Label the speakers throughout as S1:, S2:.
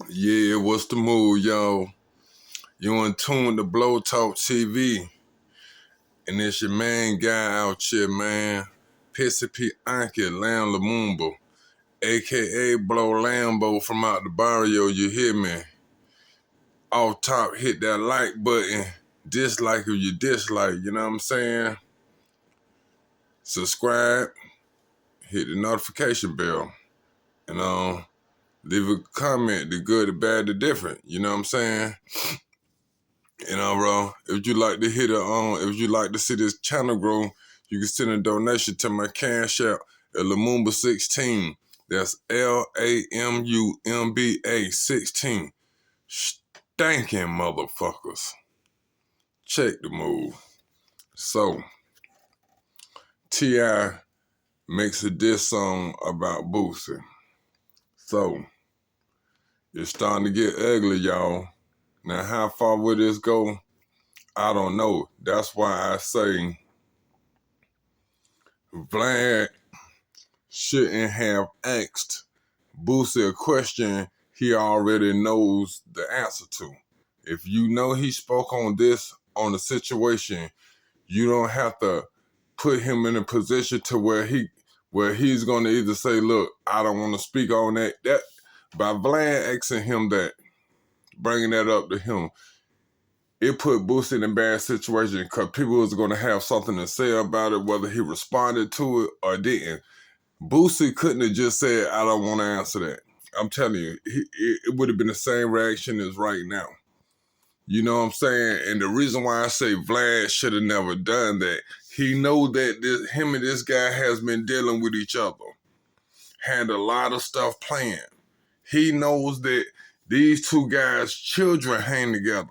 S1: Yeah, what's the move, y'all? You in tune to Blow Talk TV. And it's your main guy out here, man. Pissy Pianci, Lamumba, a.k.a. Blow Lambo from out the barrio, you hear me? Off top, hit that like button. Dislike if you dislike, you know what I'm saying? Subscribe, hit the notification bell. And leave a comment, the good, the bad, the different, you know what I'm saying? You know, bro, if you like to hit if you like to see this channel grow, you can send a donation to my cash app at Lamumba 16. That's Lamumba 16. Stinking motherfuckers. Check the move. So, T.I. makes a diss song about Boosie. So, it's starting to get ugly, y'all. Now, how far will this go? I don't know. That's why I say Vlad shouldn't have asked Boosie a question he already knows the answer to. If you know he spoke on the situation, you don't have to put him in a position to where he's going to either say, look, I don't want to speak on that. That by Vlad asking him that, bringing that up to him, it put Boosie in a bad situation because people was going to have something to say about it, whether he responded to it or didn't. Boosie couldn't have just said, I don't want to answer that. I'm telling you, it would have been the same reaction as right now. You know what I'm saying? And the reason why I say Vlad should have never done that, he know that him and this guy has been dealing with each other, had a lot of stuff planned. He knows that these two guys' children hang together.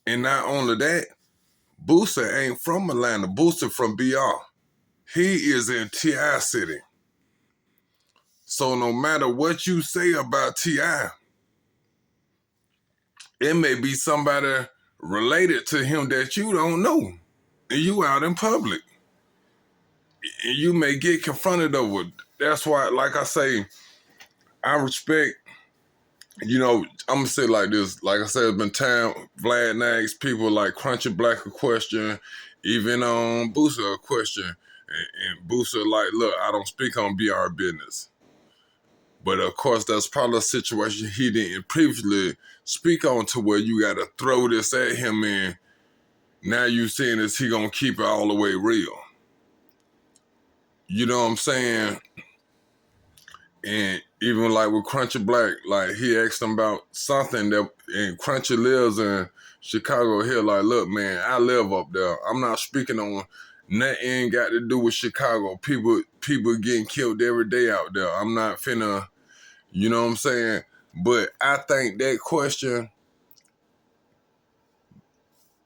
S1: And not only that, Boosie ain't from Atlanta. Boosie from BR. He is in T.I. City. So no matter what you say about T.I., it may be somebody related to him that you don't know. And you out in public. And you may get confronted over it. That's why, like I say, I respect, I'm going to say it like this. Like I said, it's been time Vlad nags people like Crunchy Black a question, even Boosie a question. And Boosie like, look, I don't speak on BR business. But of course, that's probably a situation he didn't previously speak on to where you got to throw this at him and now you saying is he going to keep it all the way real. You know what I'm saying? And even like with Crunchy Black, like he asked him about something that, and Crunchy lives in Chicago here. Like, look, man, I live up there. I'm not speaking on nothing got to do with Chicago. People getting killed every day out there. I'm not finna, you know what I'm saying? But I think that question,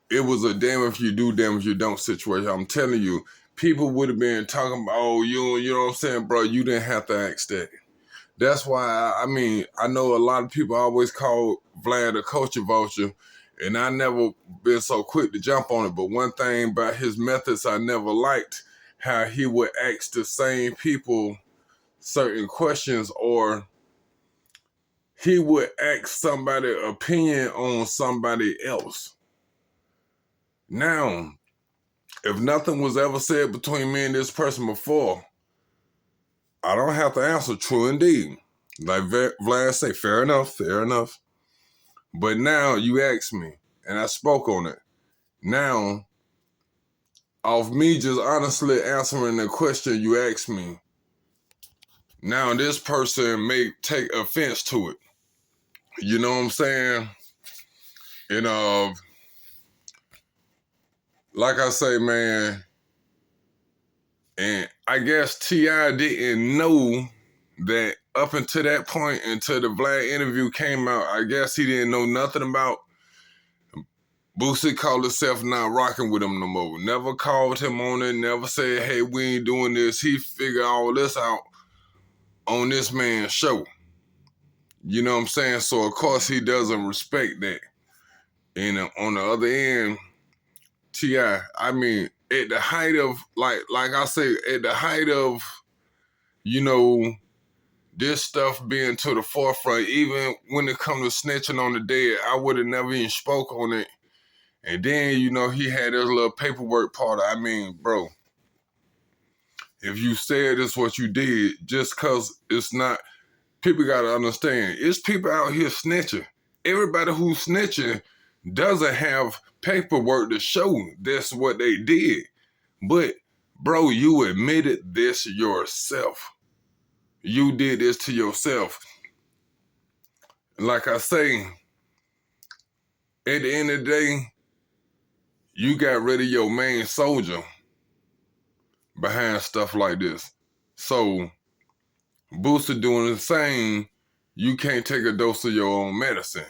S1: it was a damn if you do, damn if you don't situation. I'm telling you, people would have been talking about, oh, you know what I'm saying, bro, you didn't have to ask that. That's why, I know a lot of people always call Vlad a culture vulture, and I never been so quick to jump on it. But one thing about his methods I never liked, how he would ask the same people certain questions, or he would ask somebody opinion on somebody else. Now, if nothing was ever said between me and this person before, I don't have to answer true indeed. Like Vlad say, fair enough, fair enough. But now you ask me, and I spoke on it. Now, off me just honestly answering the question you asked me, now this person may take offense to it. You know what I'm saying? And like I say, man, and I guess T.I. didn't know that up until that point, until the Vlad interview came out, I guess he didn't know nothing about Boosie called himself not rocking with him no more. Never called him on it, never said, hey, we ain't doing this. He figured all this out on this man's show. You know what I'm saying? So, of course, he doesn't respect that. And on the other end, T.I., at the height of, like I say, at the height of, this stuff being to the forefront, even when it comes to snitching on the dead, I would have never even spoke on it. And then, you know, he had his little paperwork part. I mean, bro, if you said this what you did, just because it's not, people got to understand, it's people out here snitching. Everybody who's snitching doesn't have paperwork to show that's what they did. But, bro, you admitted this yourself. You did this to yourself. Like I say, at the end of the day, you got rid of your main soldier behind stuff like this. So, Boosie doing the same, you can't take a dose of your own medicine.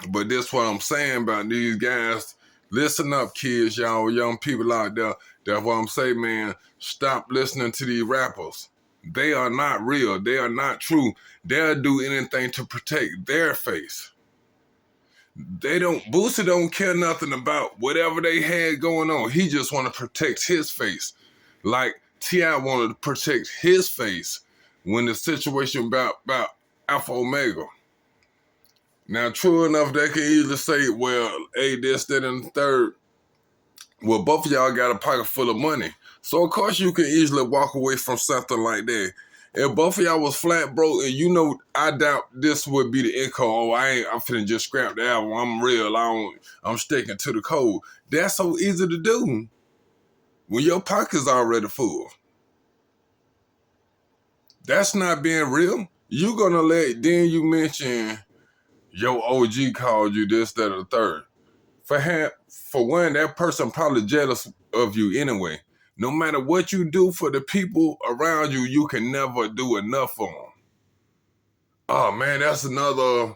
S1: But that's what I'm saying about these guys. Listen up, kids, y'all, young people out there. That's what I'm saying, man. Stop listening to these rappers. They are not real. They are not true. They'll do anything to protect their face. Boosie don't care nothing about whatever they had going on. He just want to protect his face. Like T.I. wanted to protect his face when the situation about Alpha Omega. Now, true enough, they can easily say, well, hey, this, that, and the third. Well, both of y'all got a pocket full of money. So, of course, you can easily walk away from something like that. If both of y'all was flat broke, and you know, I doubt this would be the income. Oh, I'm finna just scrap the album. I'm real. I'm sticking to the code. That's so easy to do when your pocket's already full. That's not being real. You gonna then you mention your OG called you this, that, or the third. For one, that person probably jealous of you anyway. No matter what you do for the people around you, you can never do enough for them. Oh man, that's another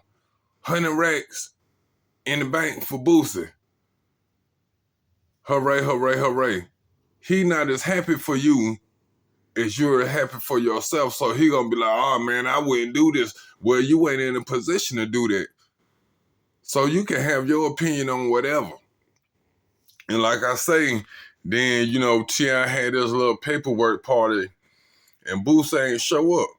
S1: 100 racks in the bank for Boosie. Hooray, hooray, hooray. He not as happy for you as you're happy for yourself. So he gonna be like, oh man, I wouldn't do this. Well, you ain't in a position to do that. So you can have your opinion on whatever. And like I say, then, you know, T.I. had this little paperwork party and Boosie ain't show up.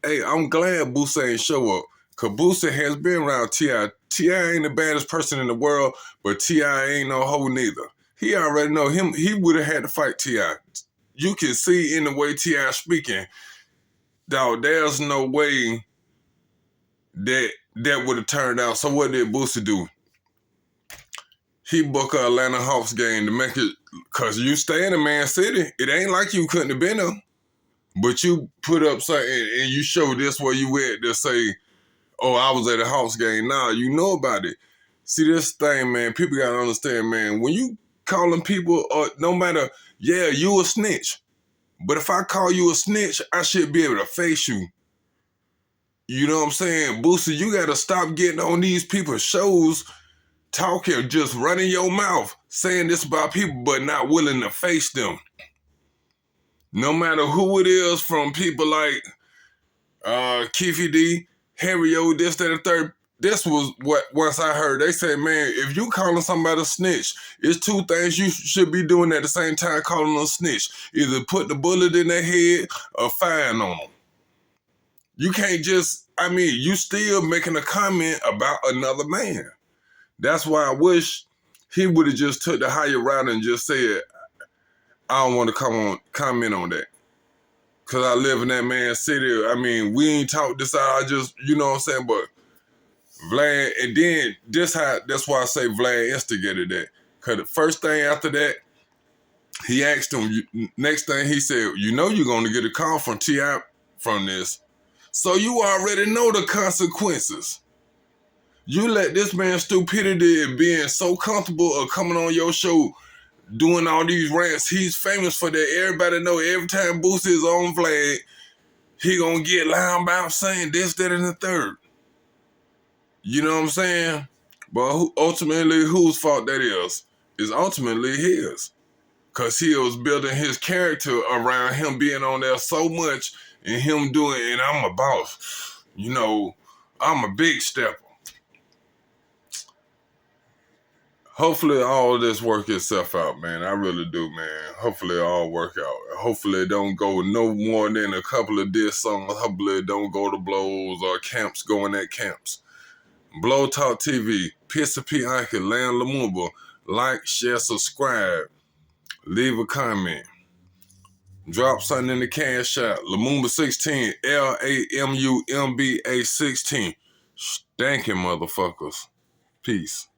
S1: Hey, I'm glad Boosie ain't show up because Boosie has been around T.I. T.I. ain't the baddest person in the world, but T.I. ain't no hoe neither. He already know him. He would have had to fight T.I. You can see in the way T.I. speaking, dog, there's no way that would have turned out. So what did Boosie do? He booked a Atlanta Hawks game to make it, because you stay in a Man City. It ain't like you couldn't have been there. But you put up something and you show this where you at to say, oh, I was at a Hawks game. Nah, you know about it. See, this thing, man, people got to understand, man, when you calling people, no matter, yeah, you a snitch. But if I call you a snitch, I should be able to face you. You know what I'm saying? Boosie, you got to stop getting on these people's shows talking, just running your mouth, saying this about people, but not willing to face them. No matter who it is, from people like Keefy D, Harry O, this, that, and third. This was what once I heard. They said, man, if you calling somebody a snitch, it's two things you should be doing at the same time calling them a snitch. Either put the bullet in their head or fine on them. You can't just, you still making a comment about another man. That's why I wish he would have just took the higher route and just said, I don't want to comment on that. Because I live in that man's city. We ain't talked this out. I just, you know what I'm saying? But Vlad, and then that's why I say Vlad instigated that. Because the first thing after that, he asked him, next thing he said, you know you're going to get a call from T.I. from this. So you already know the consequences. You let this man's stupidity and being so comfortable of coming on your show doing all these rants. He's famous for that. Everybody know every time Boosie is on Vlad, he gonna get loud about saying this, that, and the third. You know what I'm saying? But ultimately, whose fault that is ultimately his. Because he was building his character around him being on there so much and him doing, and I'm a boss. You know, I'm a big stepper. Hopefully all this work itself out, man. I really do, man. Hopefully it all work out. Hopefully it don't go no more than a couple of diss songs. Hopefully it don't go to blows or camps going at camps. Blow Talk TV, Pissy, Pianci, Lamumba. Like, share, subscribe. Leave a comment. Drop something in the cash app. Lamumba 16, Lamumba 16. Stankin' motherfuckers. Peace.